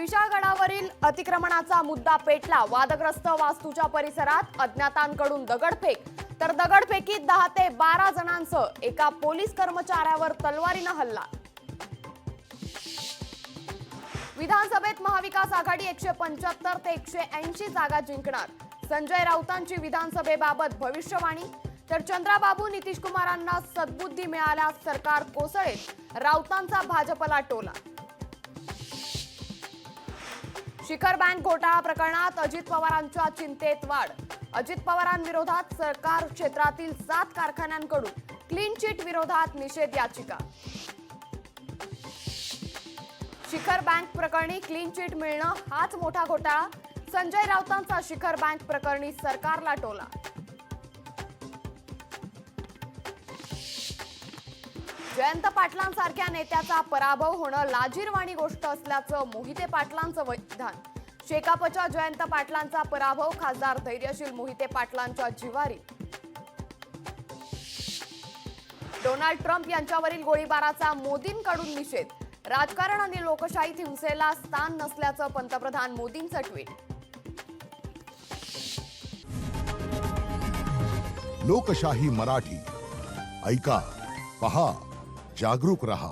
विशाळगडावरील अतिक्रमणाचा मुद्दा पेटला। वादग्रस्त वास्तूच्या परिसरात अज्ञातांकडून दगडफेक, तर दगडफेकीत 10 ते 12 जणांसह एका पोलीस कर्मचाऱ्यावर तलवारीने हल्ला। विधानसभेत महाविकास आघाडी 175 ते 180 जागा जिंकणार। संजय राऊतांची विधानसभेबाबत भविष्यवाणी, तर चंद्राबाबू नितीशकुमारांना सद्बुद्धी मिळाल्यास सरकार कोसळेल, राऊतांचा भाजपला टोला। शिखर बँक घोटाळा प्रकरणात अजित पवारांच्या चिंतेत वाढ। अजित पवारांविरोधात सरकार क्षेत्रातील 7 कारखान्यांकडून क्लीन चिट विरोधात निषेध याचिका। शिखर बँक प्रकरणी क्लीन चिट मिळणं हाच मोठा घोटाळा। संजय राऊतांचा शिखर बँक प्रकरणी सरकारला टोला। जयंत पाटलांसारख्या नेत्याचा पराभव होणं लाजिरवाणी गोष्ट असल्याचं मोहिते पाटलांचं विधान। शेकापच्या जयंत पाटलांचा पराभव खासदार धैर्यशील मोहिते पाटलांच्या जिव्हारी। डोनाल्ड ट्रम्प यांच्यावरील गोळीबाराचा मोदींकडून निषेध। राजकारण आणि लोकशाहीत हिंसेला स्थान नसल्याचं पंतप्रधान मोदींचं ट्विट। लोकशाही मराठी ऐका, पहा, जागरूक रहा।